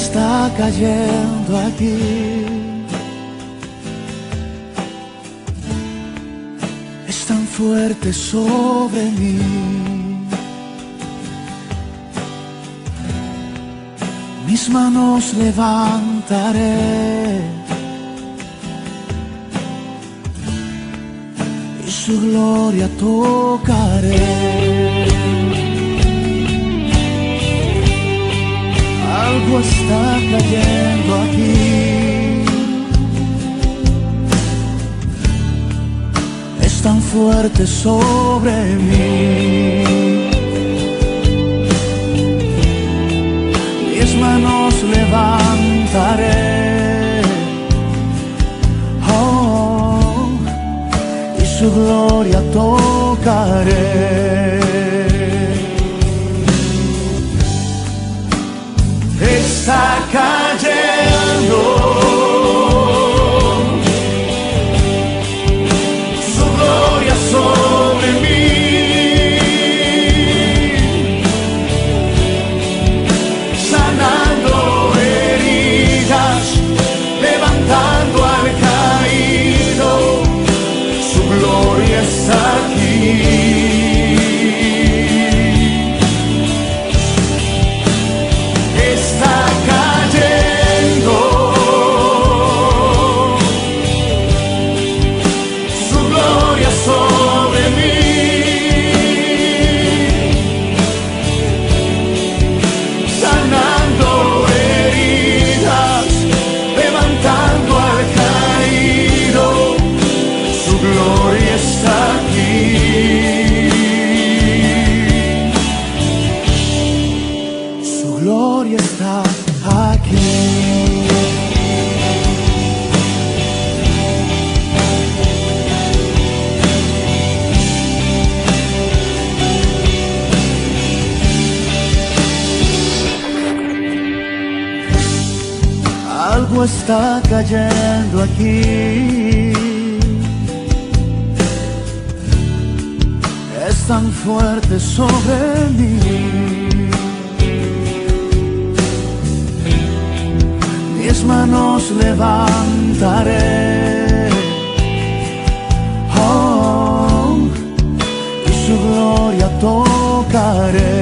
está cayendo aquí. Es tan fuerte sobre mí. Mis manos levantaré y su gloria tocaré. Algo está cayendo aquí. Es tan fuerte sobre mí. Mis manos levantaré, oh, y su gloria tocaré. Está cayendo su gloria sobre mí, sanando heridas, levantando al caído. Su gloria está aquí. Algo está cayendo aquí. Es tan fuerte sobre mí. Mis manos levantaré, oh, y su gloria tocaré.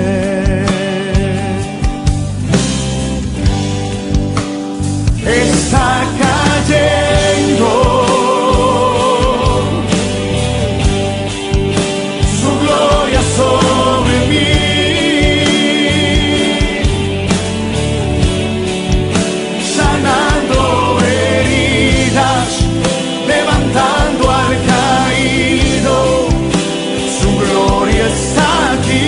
Está cayendo su gloria sobre mí, sanando heridas, levantando al caído. Su gloria está aquí.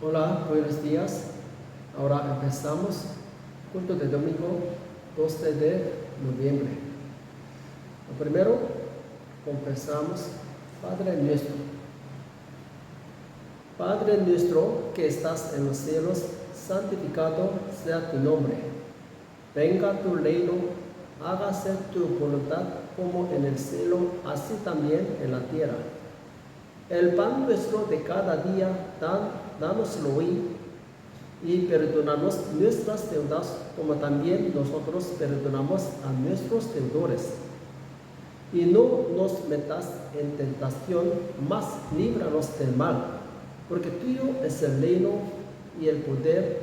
Hola, buenos días. Ahora empezamos culto de domingo 12 de noviembre. Lo primero, confesamos: Padre nuestro. Padre nuestro que estás en los cielos, santificado sea tu nombre. Venga tu reino, hágase tu voluntad como en el cielo, así también en la tierra. El pan nuestro de cada día, dánoslo hoy, y perdónanos nuestras deudas, como también nosotros perdonamos a nuestros deudores. Y no nos metas en tentación, mas líbranos del mal, porque tuyo es el reino y el poder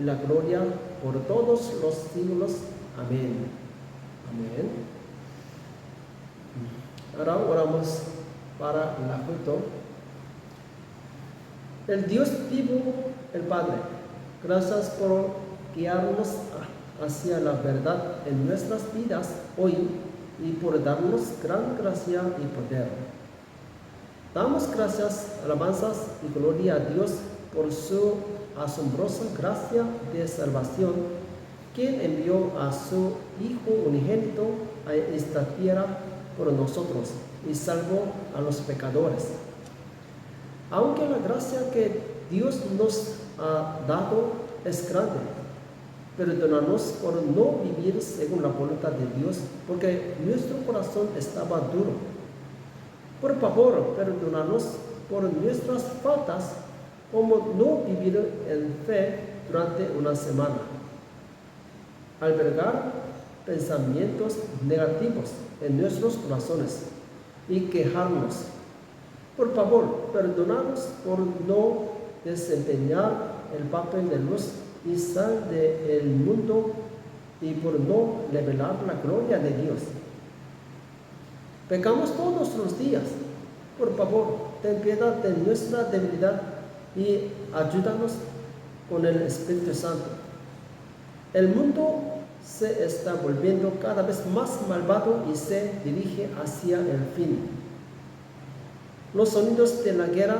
y la gloria por todos los siglos. Amén. Amén. Ahora oramos para el culto. El Dios vivo, el Padre, gracias por guiarnos hacia la verdad en nuestras vidas hoy y por darnos gran gracia y poder. Damos gracias, alabanzas y gloria a Dios por su asombrosa gracia de salvación, quien envió a su Hijo unigénito a esta tierra por nosotros y salvó a los pecadores. Aunque la gracia que Dios nos ha dado es grande, perdónanos por no vivir según la voluntad de Dios, porque nuestro corazón estaba duro. Por favor, perdónanos por nuestras faltas, como no vivir en fe durante una semana. Albergar pensamientos negativos en nuestros corazones y quejarnos. Por favor, perdónanos por no desempeñar el papel de luz y sal del mundo y por no revelar la gloria de Dios. Pecamos todos los días. Por favor, ten piedad de nuestra debilidad y ayúdanos con el Espíritu Santo. El mundo se está volviendo cada vez más malvado y se dirige hacia el fin. Los sonidos de la guerra,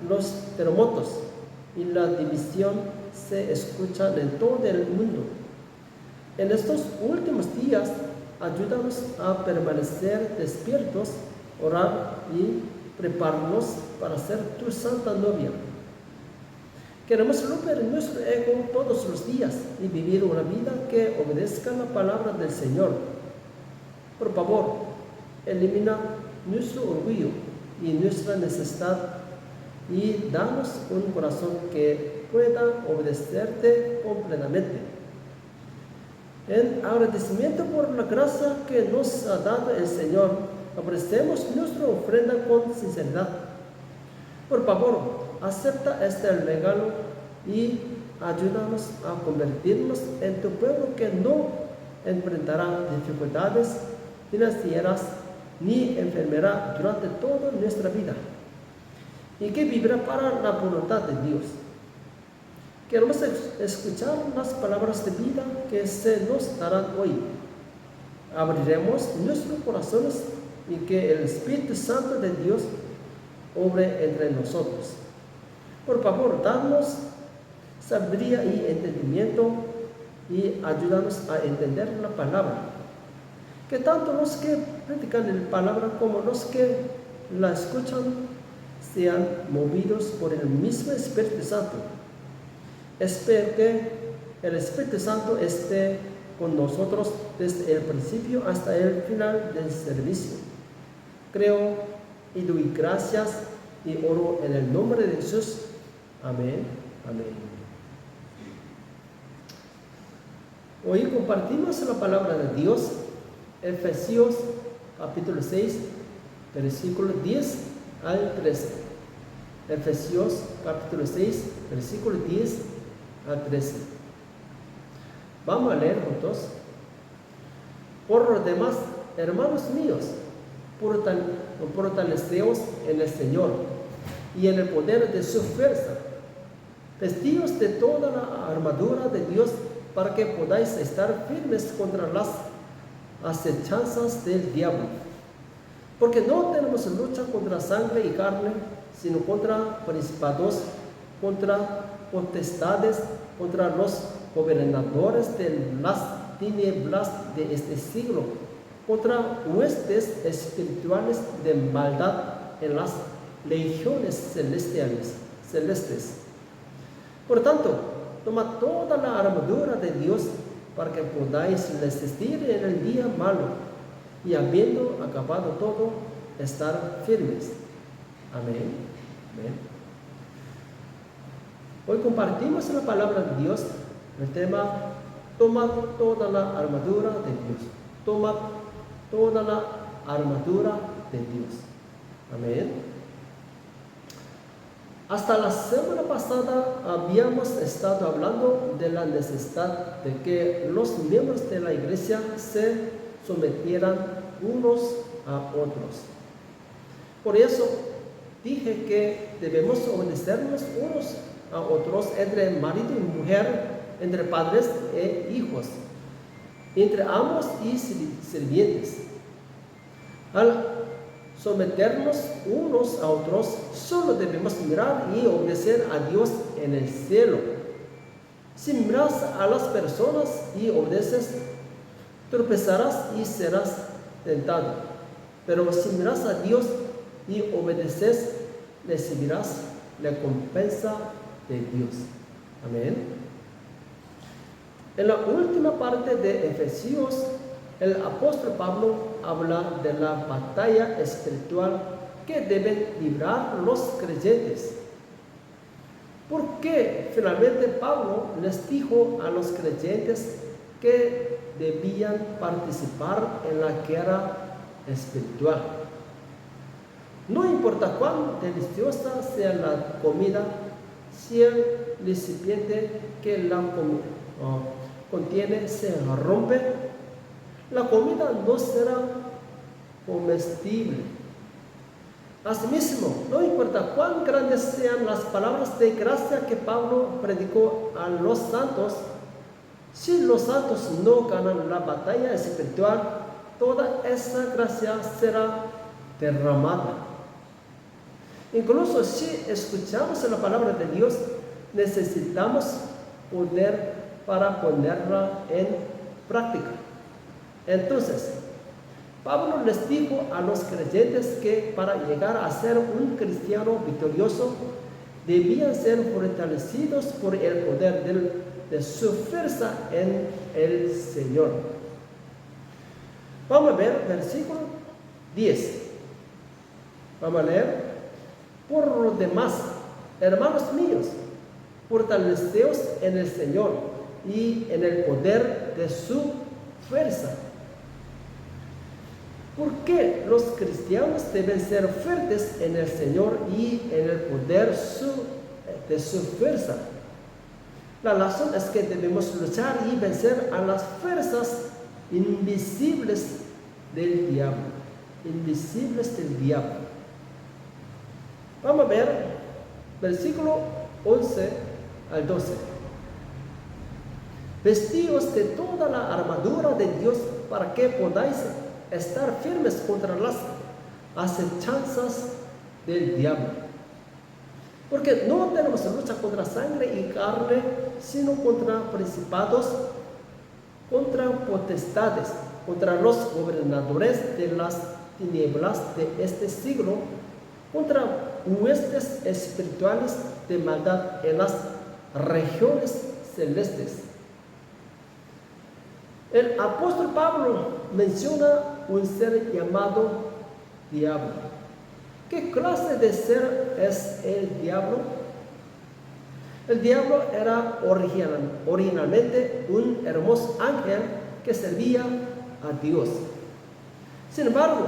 los terremotos y la división se escuchan en todo el mundo. En estos últimos días, ayúdanos a permanecer despiertos, orar y prepararnos para ser tu santa novia. Queremos romper nuestro ego todos los días y vivir una vida que obedezca la palabra del Señor. Por favor, elimina nuestro orgullo y nuestra necesidad y danos un corazón que pueda obedecerte completamente. En agradecimiento por la gracia que nos ha dado el Señor, ofrecemos nuestra ofrenda con sinceridad. Por favor, acepta este regalo y ayúdanos a convertirnos en tu pueblo que no enfrentará dificultades financieras ni enfermedad durante toda nuestra vida y que vivirá para la voluntad de Dios. Queremos escuchar las palabras de vida que se nos darán hoy. Abriremos nuestros corazones y que el Espíritu Santo de Dios obre entre nosotros. Por favor, danos sabiduría y entendimiento y ayúdanos a entender la palabra. Que tanto los que predican la palabra como los que la escuchan sean movidos por el mismo Espíritu Santo. Espero que el Espíritu Santo esté con nosotros desde el principio hasta el final del servicio. Creo y doy gracias y oro en el nombre de Jesús. Amén. Amén. Hoy compartimos la palabra de Dios, Efesios capítulo 6, versículo 10 al 13. Efesios capítulo 6, versículo 10 al 13. Vamos a leer juntos. Por lo demás, hermanos míos, fortaleceos en el Señor y en el poder de su fuerza. Vestidos de toda la armadura de Dios para que podáis estar firmes contra las acechanzas del diablo. Porque no tenemos lucha contra sangre y carne, sino contra principados, contra potestades, contra los gobernadores de las tinieblas de este siglo, contra huestes espirituales de maldad en las legiones celestes. Por tanto, toma toda la armadura de Dios para que podáis resistir en el día malo y habiendo acabado todo, estar firmes. Amén. Amén. Hoy compartimos la palabra de Dios, el tema: toma toda la armadura de Dios. Toma toda la armadura de Dios. Amén. Hasta la semana pasada habíamos estado hablando de la necesidad de que los miembros de la iglesia se sometieran unos a otros. Por eso dije que debemos obedecernos unos a otros entre marido y mujer, entre padres e hijos, entre amos y sirvientes. Al someternos unos a otros, solo debemos mirar y obedecer a Dios en el cielo. Si miras a las personas y obedeces, tropezarás y serás tentado. Pero si miras a Dios y obedeces, recibirás la recompensa de Dios. Amén. En la última parte de Efesios, el apóstol Pablo habla de la batalla espiritual que deben librar los creyentes. ¿Por qué finalmente Pablo les dijo a los creyentes que debían participar en la guerra espiritual? No importa cuán deliciosa sea la comida, si el recipiente que la contiene se rompe, la comida no será comestible. Asimismo, no importa cuán grandes sean las palabras de gracia que Pablo predicó a los santos, si los santos no ganan la batalla espiritual, toda esa gracia será derramada. Incluso si escuchamos la palabra de Dios, necesitamos poder para ponerla en práctica. Entonces, Pablo les dijo a los creyentes que para llegar a ser un cristiano victorioso, debían ser fortalecidos por el poder de su fuerza en el Señor. Vamos a ver versículo 10. Vamos a leer. Por lo demás, hermanos míos, fortaleceos en el Señor y en el poder de su fuerza. ¿Por qué los cristianos deben ser fuertes en el Señor y en el poder de su fuerza? La razón es que debemos luchar y vencer a las fuerzas invisibles del diablo. Invisibles del diablo. Vamos a ver versículo 11 al 12. Vestíos de toda la armadura de Dios para que podáis estar firmes contra las acechanzas del diablo. Porque no tenemos lucha contra sangre y carne, sino contra principados, contra potestades, contra los gobernadores de las tinieblas de este siglo, contra huestes espirituales de maldad en las regiones celestes. El apóstol Pablo menciona un ser llamado diablo. ¿Qué clase de ser es el diablo? El diablo era originalmente un hermoso ángel que servía a Dios. Sin embargo,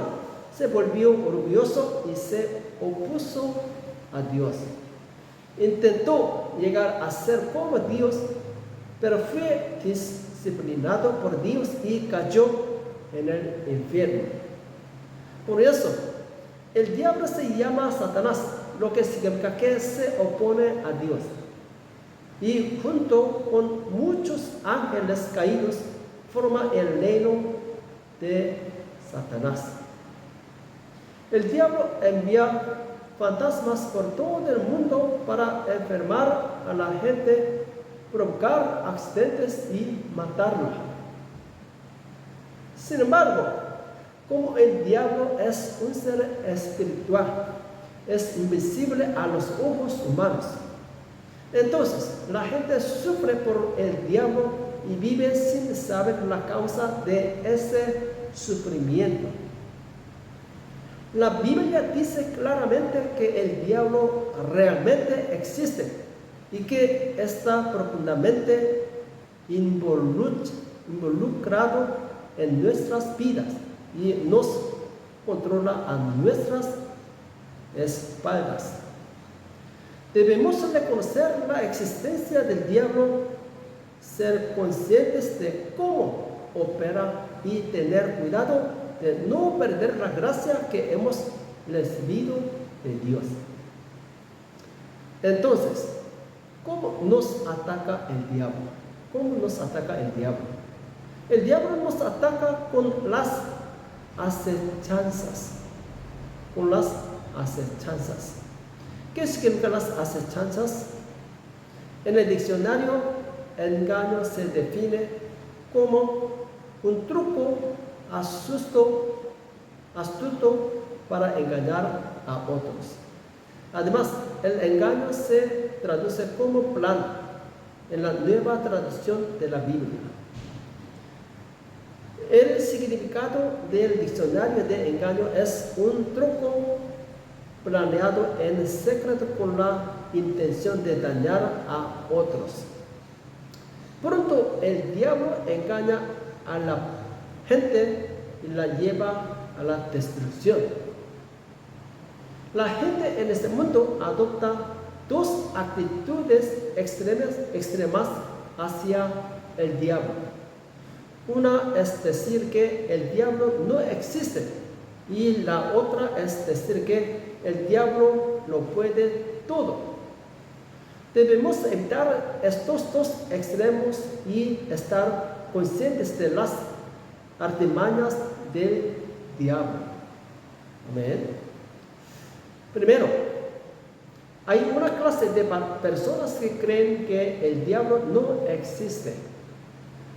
se volvió orgulloso y se opuso a Dios. Intentó llegar a ser como Dios, pero fue disciplinado por Dios y cayó en el infierno. Por eso, el diablo se llama Satanás, lo que significa que se opone a Dios. Y junto con muchos ángeles caídos, forma el reino de Satanás. El diablo envía fantasmas por todo el mundo para enfermar a la gente, provocar accidentes y matarla. Sin embargo, como el diablo es un ser espiritual, es invisible a los ojos humanos. Entonces, la gente sufre por el diablo y vive sin saber la causa de ese sufrimiento. La Biblia dice claramente que el diablo realmente existe y que está profundamente involucrado en nuestras vidas y nos controla a nuestras espaldas. Debemos reconocer la existencia del diablo, ser conscientes de cómo opera y tener cuidado de no perder la gracia que hemos recibido de Dios. Entonces, ¿cómo nos ataca el diablo? ¿Cómo nos ataca el diablo? El diablo nos ataca con las acechanzas. Con las acechanzas. ¿Qué significan las acechanzas? En el diccionario, engaño se define como un truco astuto para engañar a otros. Además, el engaño se traduce como plan en la nueva traducción de la Biblia. El significado del diccionario de engaño es un truco planeado en secreto con la intención de dañar a otros. Pronto el diablo engaña a la gente y la lleva a la destrucción. La gente en este mundo adopta dos actitudes extremas hacia el diablo. Una es decir que el diablo no existe y la otra es decir que el diablo lo puede todo. Debemos evitar estos dos extremos y estar conscientes de las artimañas del diablo. Amén. Primero, hay una clase de personas que creen que el diablo no existe.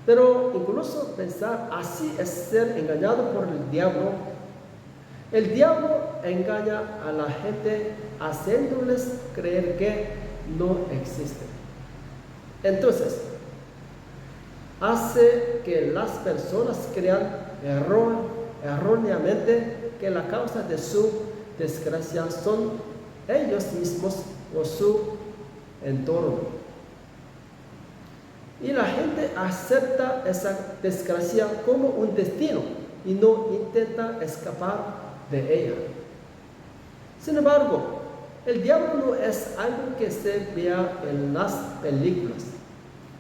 Pero incluso pensar así es ser engañado por el diablo. El diablo engaña a la gente haciéndoles creer que no existe. Entonces, hace que las personas crean erróneamente que la causa de su desgracia son ellos mismos o su entorno. Y la gente acepta esa desgracia como un destino y no intenta escapar de ella. Sin embargo, el diablo no es algo que se vea en las películas.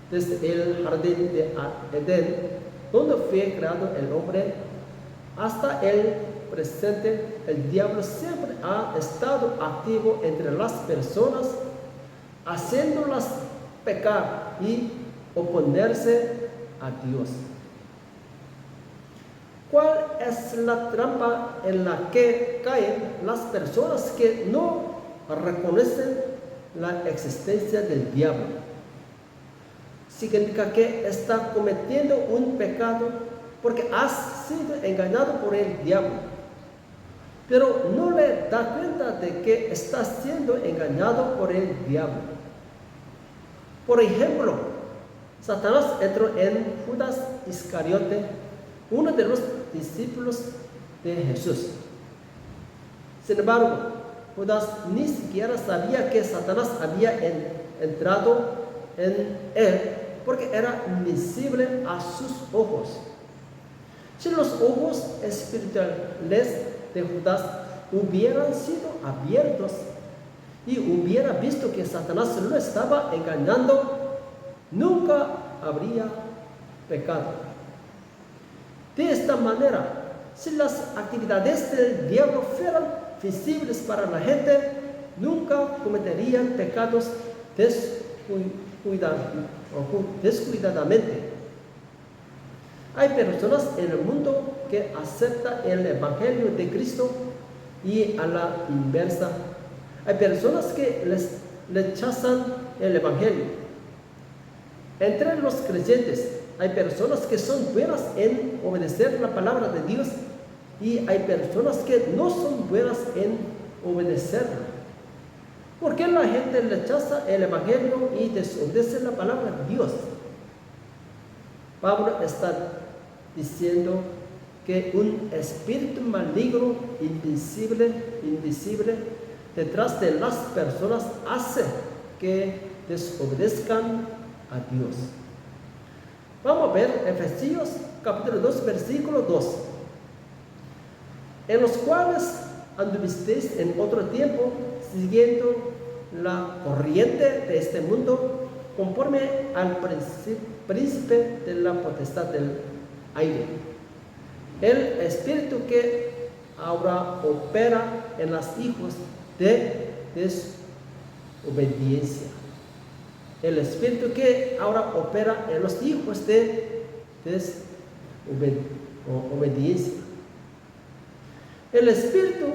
Desde el jardín de Edén, donde fue creado el hombre, hasta el presente, el diablo siempre ha estado activo entre las personas, haciéndolas pecar y oponerse a Dios. ¿Cuál es la trampa en la que caen las personas que no reconocen la existencia del diablo? Significa que está cometiendo un pecado porque has sido engañado por el diablo, pero no le da cuenta de que está siendo engañado por el diablo. Por ejemplo, Satanás entró en Judas Iscariote, uno de los discípulos de Jesús. Sin embargo, Judas ni siquiera sabía que Satanás había entrado en él, porque era invisible a sus ojos. Si los ojos espirituales de Judas hubieran sido abiertos y hubiera visto que Satanás lo estaba engañando, nunca habría pecado. De esta manera, si las actividades del diablo fueran visibles para la gente, nunca cometerían pecados descuidadamente. Hay personas en el mundo que aceptan el Evangelio de Cristo y a la inversa. Hay personas que rechazan el Evangelio. Entre los creyentes hay personas que son buenas en obedecer la palabra de Dios y hay personas que no son buenas en obedecerla. ¿Por qué la gente rechaza el Evangelio y desobedece la palabra de Dios? Pablo está diciendo que un espíritu maligno, invisible, detrás de las personas hace que desobedezcan a Dios. Vamos a ver Efesios capítulo 2, versículo 2. En los cuales anduvisteis en otro tiempo, siguiendo la corriente de este mundo, conforme al príncipe de la potestad del aire. El espíritu que ahora opera en los hijos de desobediencia. El espíritu que ahora opera en los hijos de desobediencia. El espíritu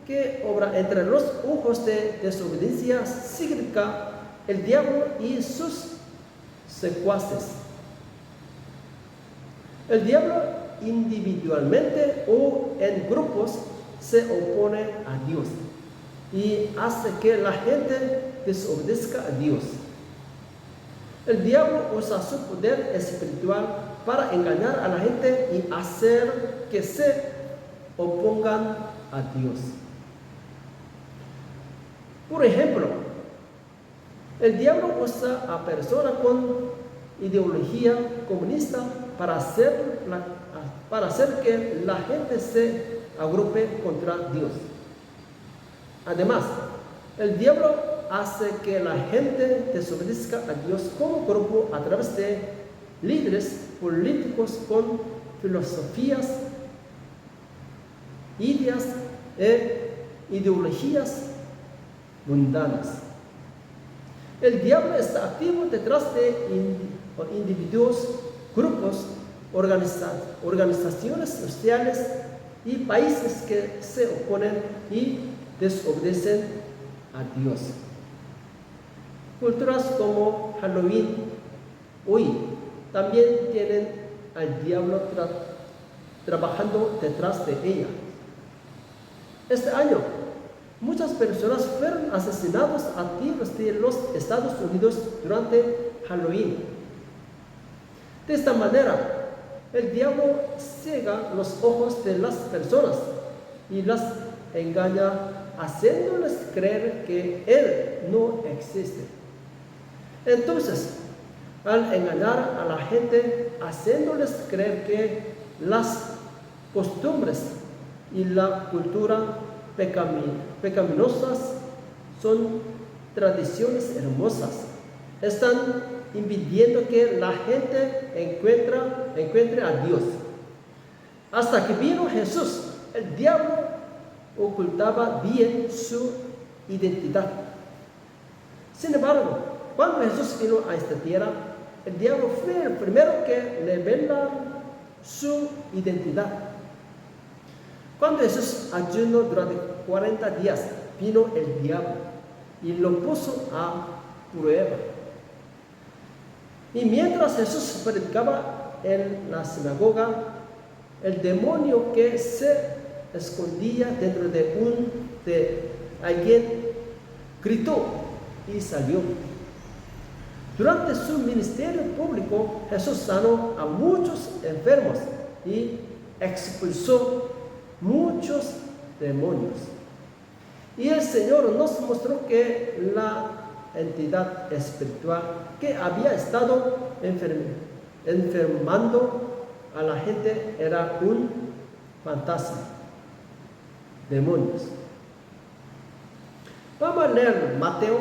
que obra entre los hijos de desobediencia significa el diablo y sus secuaces. El diablo individualmente o en grupos se opone a Dios y hace que la gente desobedezca a Dios. El diablo usa su poder espiritual para engañar a la gente y hacer que se opongan a Dios. Por ejemplo, el diablo usa a personas con ideología comunista para hacer que la gente se agrupe contra Dios. Además, el diablo hace que la gente desobedezca a Dios como grupo a través de líderes políticos con filosofías, ideas e ideologías mundanas. El diablo está activo detrás de individuos, grupos, organizaciones sociales y países que se oponen y desobedecen a Dios. Culturas como Halloween hoy también tienen al diablo trabajando detrás de ella. Este año, muchas personas fueron asesinadas a tiros de los Estados Unidos durante Halloween. De esta manera, el diablo ciega los ojos de las personas y las engaña, haciéndoles creer que Él no existe. Entonces, al engañar a la gente, haciéndoles creer que las costumbres y la cultura pecaminosas son tradiciones hermosas, están impidiendo que la gente encuentre a Dios. Hasta que vino Jesús, el diablo ocultaba bien su identidad. Sin embargo, cuando Jesús vino a esta tierra, el diablo fue el primero que revela su identidad. Cuando Jesús ayunó durante 40 días, vino el diablo y lo puso a prueba. Y mientras Jesús predicaba en la sinagoga, el demonio que se escondía dentro de alguien gritó y salió. Durante su ministerio público, Jesús sanó a muchos enfermos y expulsó muchos demonios. Y el Señor nos mostró que la entidad espiritual que había estado enfermando a la gente era un fantasma, demonios. Vamos a leer Mateo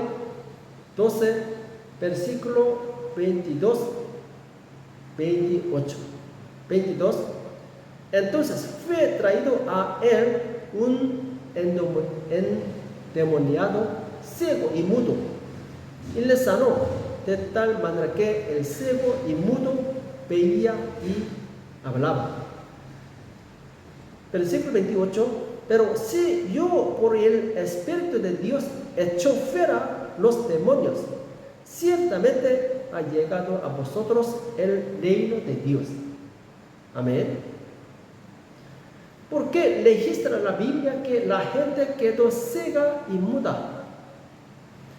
12, versículo 22. Entonces fue traído a él un endemoniado, ciego y mudo, y le sanó, de tal manera que el ciego y mudo veía y hablaba. Versículo 28. Pero si yo por el Espíritu de Dios echo fuera los demonios, ciertamente ha llegado a vosotros el reino de Dios. Amén. ¿Por qué registra la Biblia que la gente quedó ciega y muda?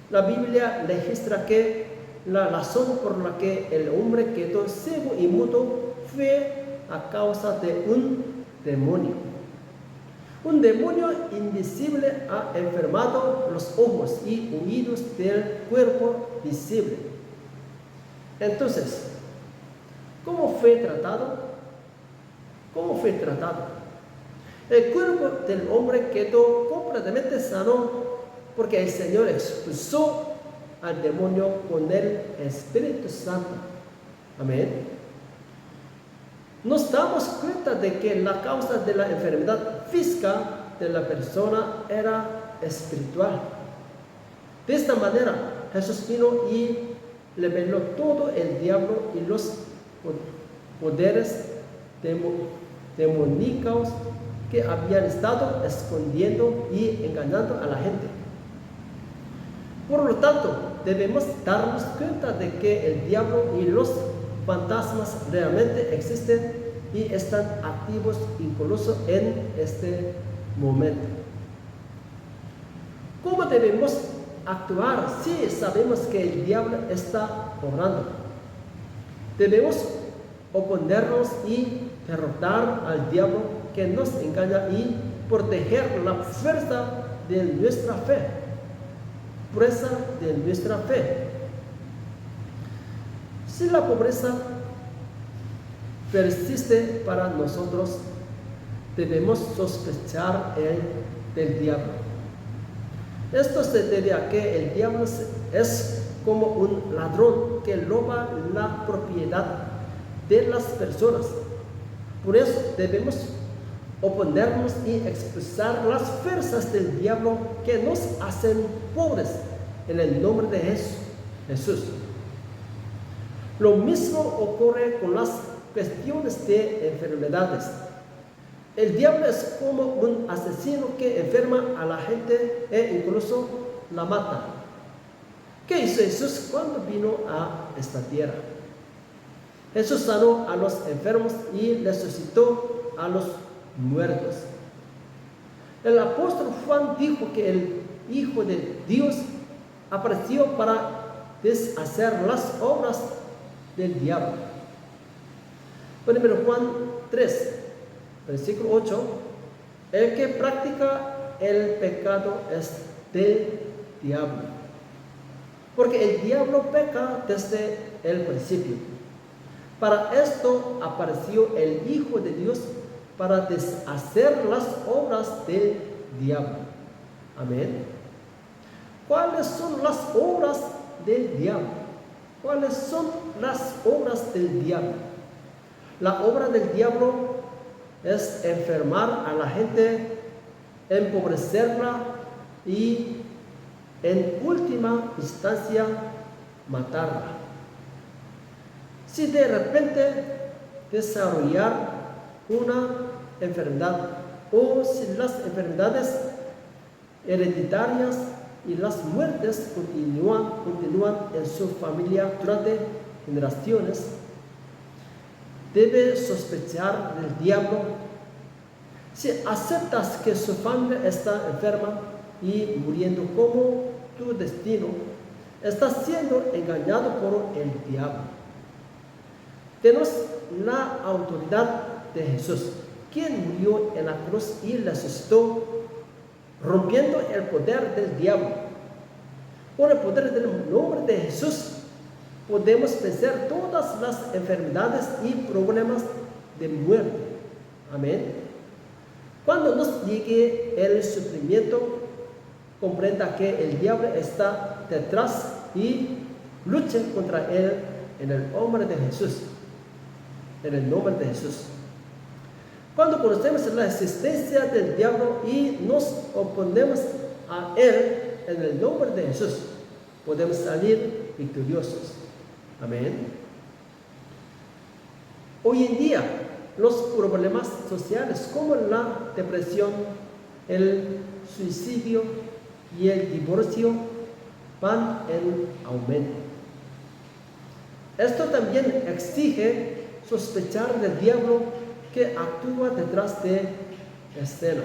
La Biblia registra que la razón por la que el hombre quedó ciego y mudo fue a causa de un demonio. Un demonio invisible ha enfermado los ojos y oídos del cuerpo visible. Entonces, ¿cómo fue tratado? ¿Cómo fue tratado? El cuerpo del hombre quedó completamente sano porque el Señor expulsó al demonio con el Espíritu Santo. Amén. Nos damos cuenta de que la causa de la enfermedad física de la persona era espiritual. De esta manera, Jesús vino y le veló todo el diablo y los poderes demoníacos que habían estado escondiendo y engañando a la gente. Por lo tanto, debemos darnos cuenta de que el diablo y los fantasmas realmente existen y están activos incluso en este momento. ¿Cómo debemos actuar si sabemos que el diablo está obrando? Debemos oponernos y derrotar al diablo que nos engaña y proteger la fuerza de nuestra fe. Fuerza de nuestra fe. Si la pobreza persiste para nosotros, debemos sospechar del diablo. Esto se debe a que el diablo es como un ladrón que roba la propiedad de las personas. Por eso debemos oponernos y expulsar las fuerzas del diablo que nos hacen pobres en el nombre de Jesús. Lo mismo ocurre con las cuestiones de enfermedades. El diablo es como un asesino que enferma a la gente e incluso la mata. ¿Qué hizo Jesús cuando vino a esta tierra? Jesús sanó a los enfermos y resucitó a los muertos. El apóstol Juan dijo que el Hijo de Dios apareció para deshacer las obras del diablo. Primero Juan 3, versículo 8. El que practica el pecado es del diablo, porque el diablo peca desde el principio. Para esto apareció el Hijo de Dios, para deshacer las obras del diablo. Amén. ¿Cuáles son las obras del diablo? ¿Cuáles son las obras del diablo? La obra del diablo es enfermar a la gente, empobrecerla y en última instancia matarla. Si de repente desarrollar una enfermedad o si las enfermedades hereditarias y las muertes continúan en su familia durante generaciones, debe sospechar del diablo. Si aceptas que su familia está enferma y muriendo como tu destino, estás siendo engañado por el diablo. Tenemos la autoridad de Jesús, quien murió en la cruz y resucitó, rompiendo el poder del diablo. Con el poder del nombre de Jesús podemos vencer todas las enfermedades y problemas de muerte. Amén. Cuando nos llegue el sufrimiento, comprenda que el diablo está detrás y luche contra él en el nombre de Jesús. En el nombre de Jesús. Cuando conocemos la existencia del diablo y nos oponemos a él en el nombre de Jesús, podemos salir victoriosos. Amén. Hoy en día, los problemas sociales como la depresión, el suicidio y el divorcio van en aumento. Esto también exige sospechar del diablo que actúa detrás de escena.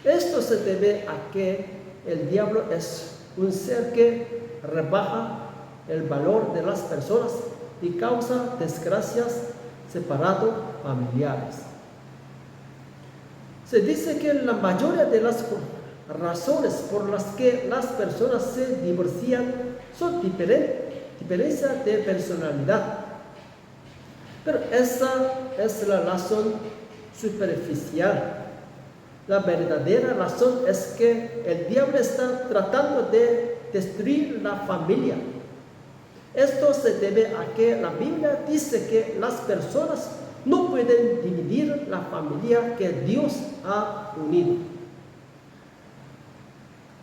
Esto se debe a que el diablo es un ser que rebaja el valor de las personas y causa desgracias separado familiares. Se dice que la mayoría de las razones por las que las personas se divorcian son diferencias de personalidad. Pero esa es la razón superficial. La verdadera razón es que el diablo está tratando de destruir la familia. Esto se debe a que la Biblia dice que las personas no pueden dividir la familia que Dios ha unido.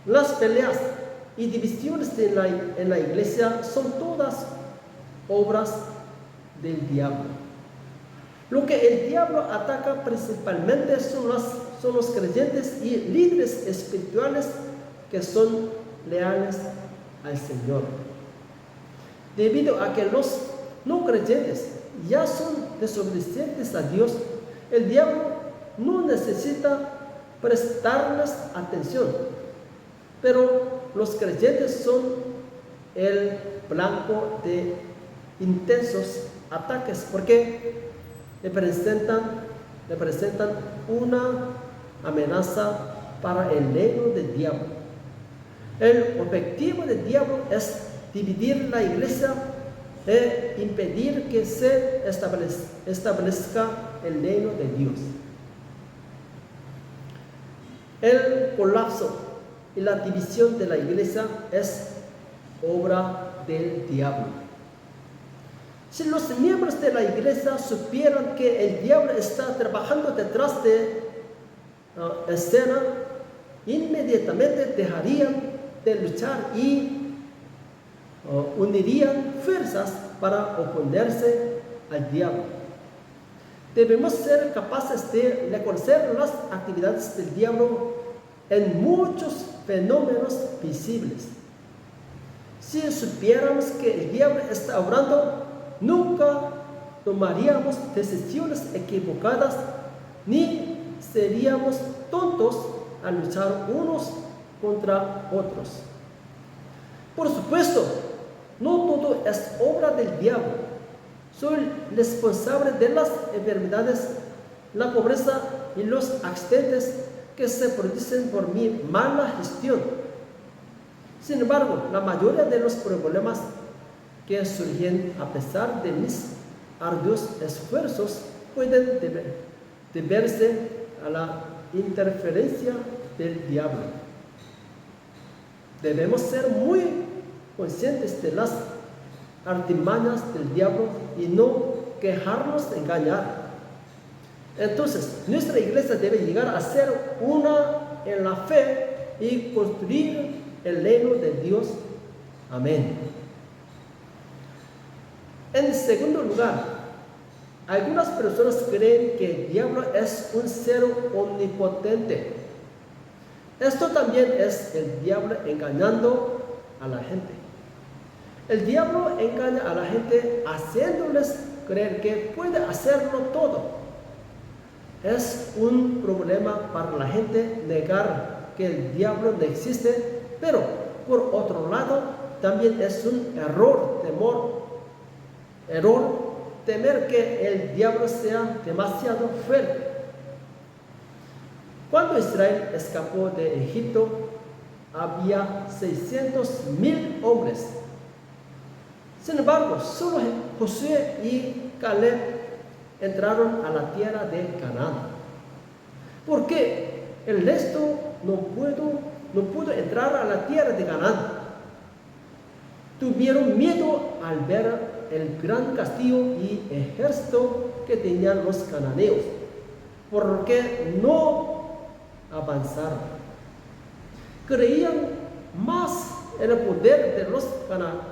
Las peleas y divisiones en la iglesia son todas obras del diablo. Lo que el diablo ataca principalmente son los creyentes y líderes espirituales que son leales al Señor. Debido a que los no creyentes ya son desobedientes a Dios, el diablo no necesita prestarles atención. Pero los creyentes son el blanco de intensos ataques porque representan una amenaza para el reino del diablo. El objetivo del diablo es dividir la iglesia e impedir que se establezca el reino de Dios. El colapso y la división de la iglesia es obra del diablo. Si los miembros de la iglesia supieran que el diablo está trabajando detrás de escena, inmediatamente dejarían de luchar y unirían fuerzas para oponerse al diablo. Debemos ser capaces de reconocer las actividades del diablo en muchos fenómenos visibles. Si supiéramos que el diablo está obrando, nunca tomaríamos decisiones equivocadas ni seríamos tontos al luchar unos contra otros. Por supuesto, no todo es obra del diablo. Soy responsable de las enfermedades, la pobreza y los accidentes que se producen por mi mala gestión. Sin embargo, la mayoría de los problemas que surgen a pesar de mis arduos esfuerzos pueden deberse a la interferencia del diablo. Debemos ser muy conscientes de las artimañas del diablo y no dejarnos engañar. Entonces, nuestra iglesia debe llegar a ser una en la fe y construir el reino de Dios. Amén. En segundo lugar, algunas personas creen que el diablo es un ser omnipotente. Esto también es el diablo engañando a la gente. El diablo engaña a la gente haciéndoles creer que puede hacerlo todo. Es un problema para la gente negar que el diablo no existe, pero por otro lado también es un error temer que el diablo sea demasiado fuerte. Cuando Israel escapó de Egipto, había 600,000 hombres. Sin embargo, solo Josué y Caleb entraron a la tierra de Canaán. ¿Por qué? El resto no pudo entrar a la tierra de Canaán. Tuvieron miedo al ver el gran castillo y ejército que tenían los cananeos, por qué no avanzaron. Creían más en el poder de los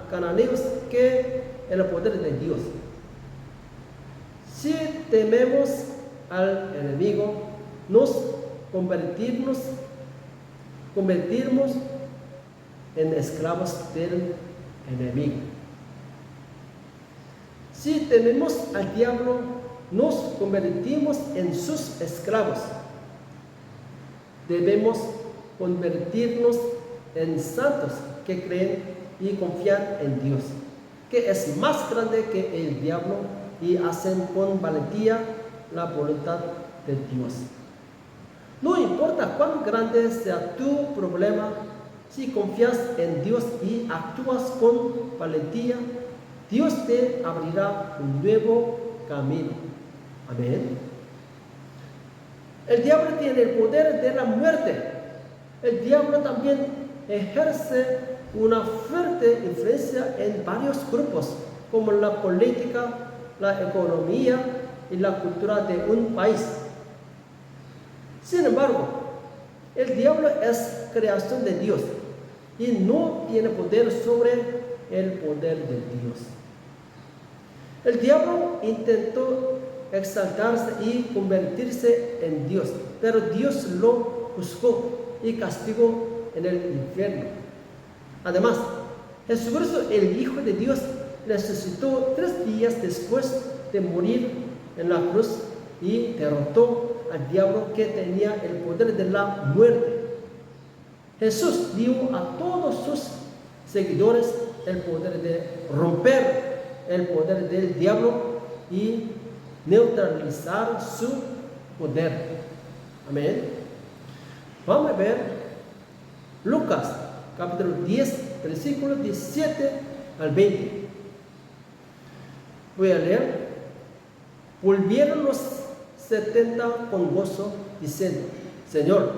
cananeos que en el poder de Dios. Si tememos al enemigo, nos convertimos en esclavos del enemigo. Si tememos al diablo, nos convertimos en sus esclavos. Debemos convertirnos en santos que creen y confían en Dios, que es más grande que el diablo, y hacen con valentía la voluntad de Dios. No importa cuán grande sea tu problema, si confías en Dios y actúas con valentía, Dios te abrirá un nuevo camino. Amén. El diablo tiene el poder de la muerte. El diablo también ejerce una fuerte influencia en varios grupos, como la política, la economía y la cultura de un país. Sin embargo, el diablo es creación de Dios y no tiene poder sobre el poder de Dios. El diablo intentó exaltarse y convertirse en Dios, pero Dios lo juzgó y castigó en el infierno. Además, Jesucristo, el Hijo de Dios, resucitó 3 días después de morir en la cruz y derrotó al diablo que tenía el poder de la muerte. Jesús dio a todos sus seguidores el poder de romper el poder del diablo y neutralizar su poder. Amén. Vamos a ver Lucas capítulo 10, versículos 17 al 20. Voy a leer. Volvieron los 70 con gozo, diciendo: Señor,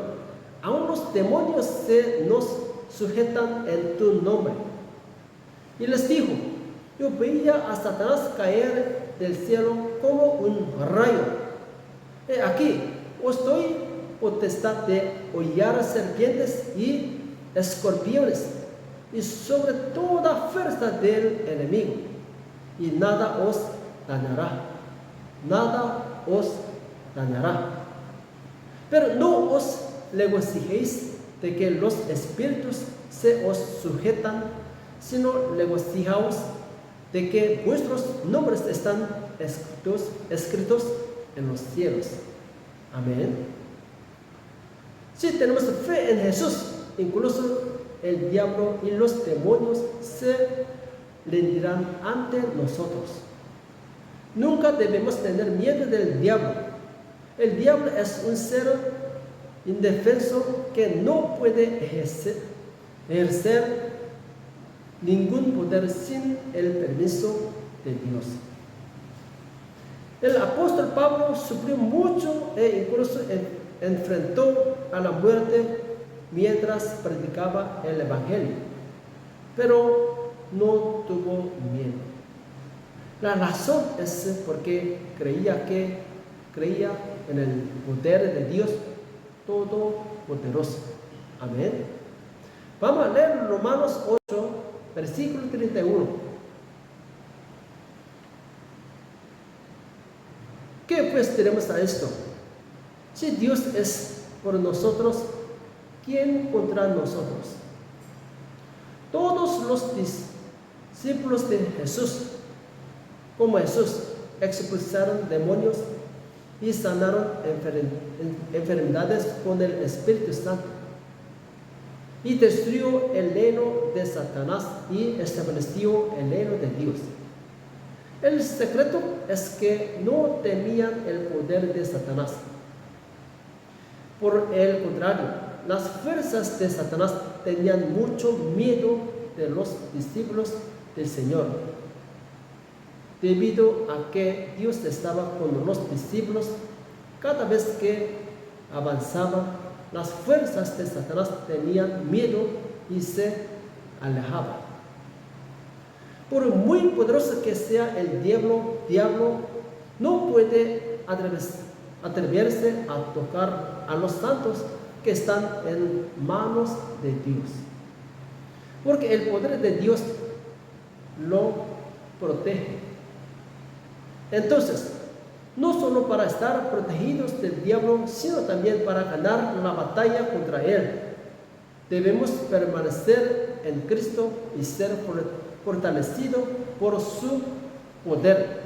aún los demonios se nos sujetan en tu nombre. Y les dijo: yo veía a Satanás caer del cielo como un rayo. He aquí, os doy potestad de hollar serpientes y escorpiones, y sobre toda fuerza del enemigo, y nada os dañará. Nada os dañará. Pero no os regocijéis de que los espíritus se os sujetan, sino regocijaos de que vuestros nombres están escritos en los cielos. Amén. Si tenemos fe en Jesús, incluso el diablo y los demonios se rendirán ante nosotros. Nunca debemos tener miedo del diablo. El diablo es un ser indefenso que no puede ejercer ningún poder sin el permiso de Dios. El apóstol Pablo sufrió mucho e incluso enfrentó a la muerte mientras predicaba el Evangelio, pero no tuvo miedo. La razón es porque creía en el poder de Dios Todopoderoso. Amén. Vamos a leer Romanos 8, versículo 31. ¿Qué pues diremos a esto? Si Dios es por nosotros, ¿quién contra nosotros? Todos los discípulos de Jesús, como Jesús, expulsaron demonios y sanaron enfermedades con el Espíritu Santo, y destruyó el reino de Satanás y estableció el reino de Dios. El secreto es que no temían el poder de Satanás. Por el contrario, las fuerzas de Satanás tenían mucho miedo de los discípulos del Señor, debido a que Dios estaba con los discípulos. Cada vez que avanzaban, las fuerzas de Satanás tenían miedo y se alejaban. Por muy poderoso que sea el diablo no puede atreverse a tocar a los santos que están en manos de Dios, porque el poder de Dios lo protege. Entonces, no solo para estar protegidos del diablo, sino también para ganar la batalla contra él, debemos permanecer en Cristo y ser fortalecidos por su poder.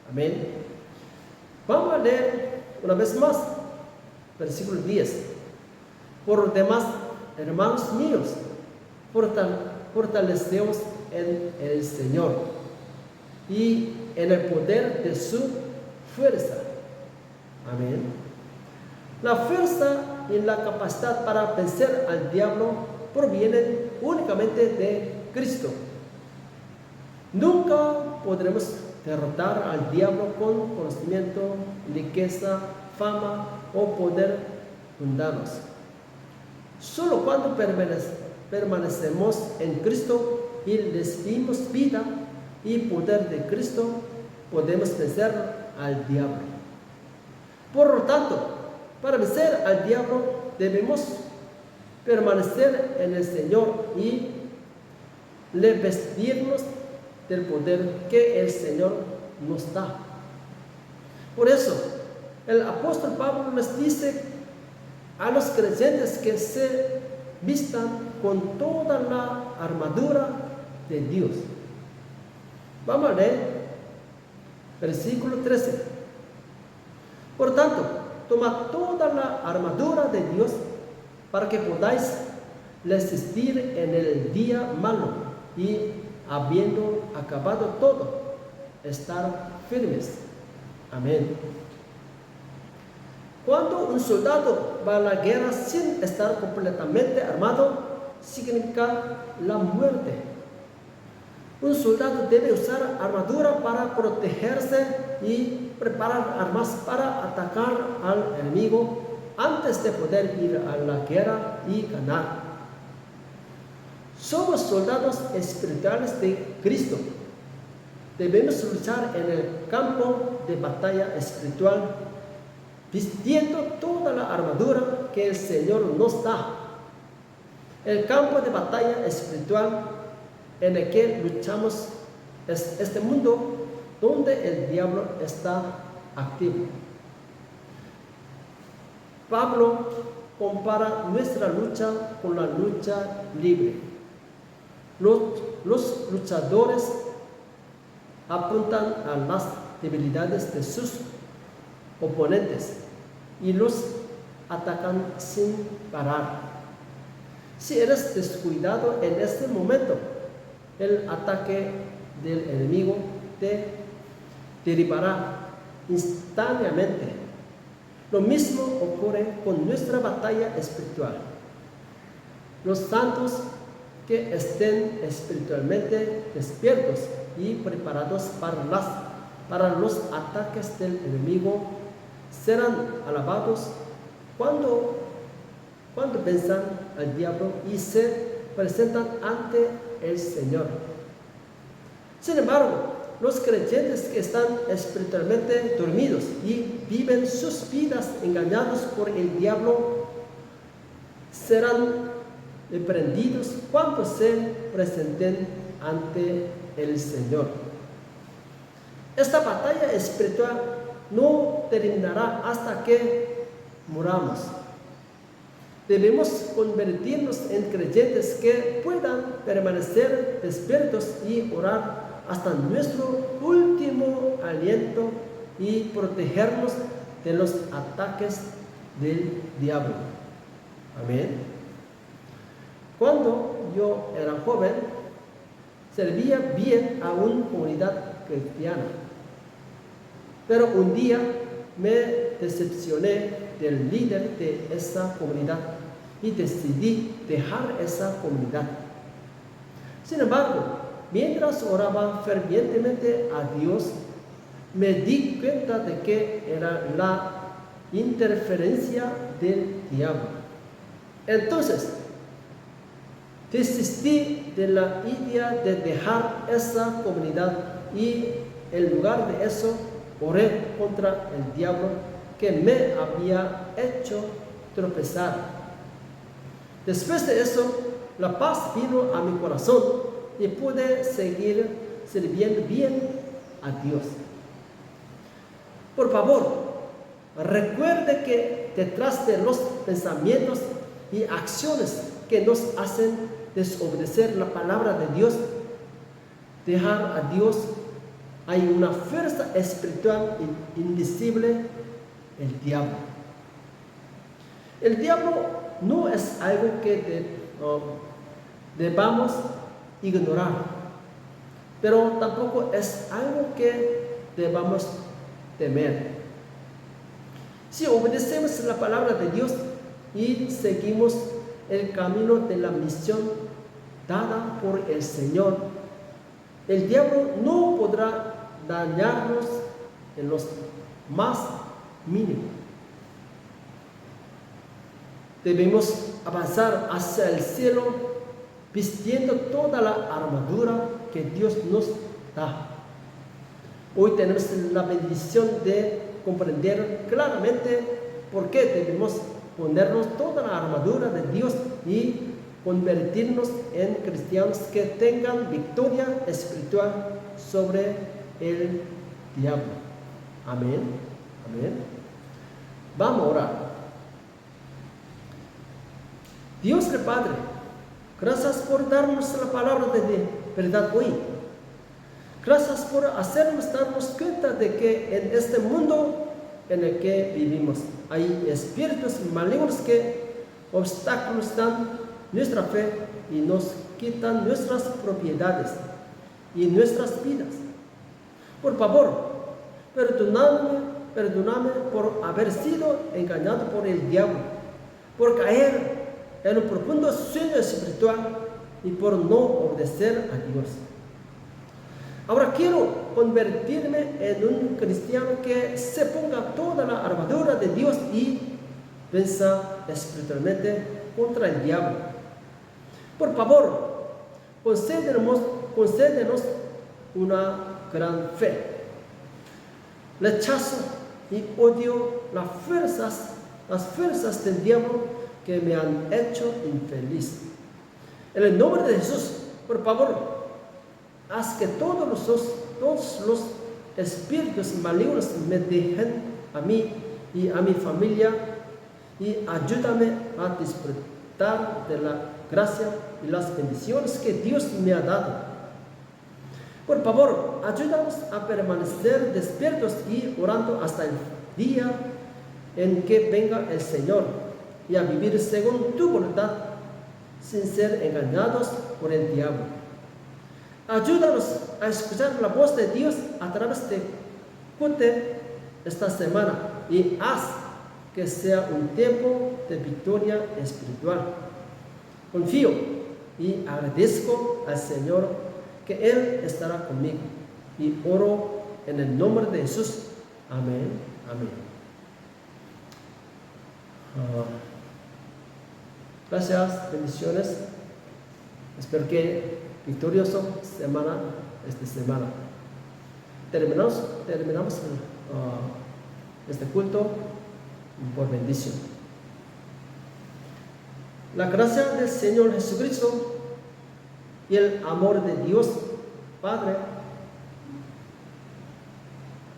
Amén. Vamos a leer una vez más, versículo 10. Por lo demás, hermanos míos, fortaleceos en el Señor y en el poder de su fuerza. Amén. La fuerza y la capacidad para vencer al diablo provienen únicamente de Cristo. Nunca podremos derrotar al diablo con conocimiento, riqueza, fama o poder mundanos. Solo cuando permanecemos en Cristo y recibimos vida y poder de Cristo, podemos vencer al diablo. Por lo tanto, para vencer al diablo debemos permanecer en el Señor y revestirnos del poder que el Señor nos da. Por eso, el apóstol Pablo nos dice a los creyentes que se vistan con toda la armadura de Dios. Vamos a leer versículo 13. Por tanto, tomad toda la armadura de Dios para que podáis resistir en el día malo y, habiendo acabado todo, estar firmes. Amén. Cuando un soldado va a la guerra sin estar completamente armado, significa la muerte. Un soldado debe usar armadura para protegerse y preparar armas para atacar al enemigo antes de poder ir a la guerra y ganar. Somos soldados espirituales de Cristo. Debemos luchar en el campo de batalla espiritual, vistiendo toda la armadura que el Señor nos da. El campo de batalla espiritual en el que luchamos es este mundo donde el diablo está activo. Pablo compara nuestra lucha con la lucha libre. Los luchadores apuntan a las debilidades de sus oponentes y los atacan sin parar. Si eres descuidado en este momento, el ataque del enemigo te derribará instantáneamente. Lo mismo ocurre con nuestra batalla espiritual. Los santos que estén espiritualmente despiertos y preparados para los ataques del enemigo serán alabados cuando venzan al diablo y se presentan ante el Señor. Sin embargo, los creyentes que están espiritualmente dormidos y viven sus vidas engañados por el diablo serán reprendidos cuando se presenten ante el Señor. Esta batalla espiritual no terminará hasta que muramos. Debemos convertirnos en creyentes que puedan permanecer despiertos y orar hasta nuestro último aliento y protegernos de los ataques del diablo. Amén. Cuando yo era joven, servía bien a una comunidad cristiana. Pero un día me decepcioné del líder de esa comunidad y decidí dejar esa comunidad. Sin embargo, mientras oraba fervientemente a Dios, me di cuenta de que era la interferencia del diablo. Entonces, desistí de la idea de dejar esa comunidad y en lugar de eso, oré contra el diablo que me había hecho tropezar. Después de eso, la paz vino a mi corazón y pude seguir sirviendo bien a Dios. Por favor, recuerde que detrás de los pensamientos y acciones que nos hacen desobedecer la palabra de Dios, dejar a Dios, hay una fuerza espiritual invisible, el diablo. El diablo no es algo que debamos ignorar, pero tampoco es algo que debamos temer. Si obedecemos la palabra de Dios y seguimos el camino de la misión dada por el Señor, el diablo no podrá dañarnos en los más mínimos. Debemos avanzar hacia el cielo vistiendo toda la armadura que Dios nos da. Hoy tenemos la bendición de comprender claramente por qué debemos ponernos toda la armadura de Dios y convertirnos en cristianos que tengan victoria espiritual sobre el diablo. Amén. Amén. Vamos a orar. Dios el Padre, gracias por darnos la palabra de verdad hoy. Gracias por hacernos darnos cuenta de que en este mundo en el que vivimos hay espíritus malignos que obstaculizan nuestra fe y nos quitan nuestras propiedades y nuestras vidas. Por favor, perdóname por haber sido engañado por el diablo, por caer en un profundo sueño espiritual y por no obedecer a Dios. Ahora quiero convertirme en un cristiano que se ponga toda la armadura de Dios y venza espiritualmente contra el diablo. Por favor, concédenos una gran fe. Rechazo y odio las fuerzas del diablo que me han hecho infeliz. En el nombre de Jesús, por favor, haz que todos los espíritus malignos me dejen a mí y a mi familia y ayúdame a disfrutar de la gracia y las bendiciones que Dios me ha dado. Por favor, ayúdanos a permanecer despiertos y orando hasta el día en que venga el Señor y a vivir según tu voluntad, sin ser engañados por el diablo. Ayúdanos a escuchar la voz de Dios a través de Cute esta semana y haz que sea un tiempo de victoria espiritual. Confío y agradezco al Señor que Él estará conmigo y oro en el nombre de Jesús. Amén. Amén. Gracias, bendiciones. Espero que victorioso esta semana. Terminamos este culto por bendición. La gracia del Señor Jesucristo y el amor de Dios Padre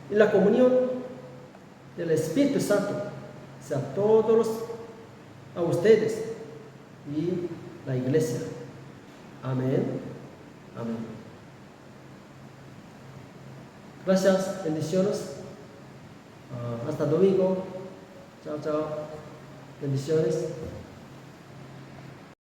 y la comunión del Espíritu Santo sea a ustedes y la iglesia. Amén. Amén. Gracias, bendiciones. Hasta domingo. Chao, chao. Bendiciones.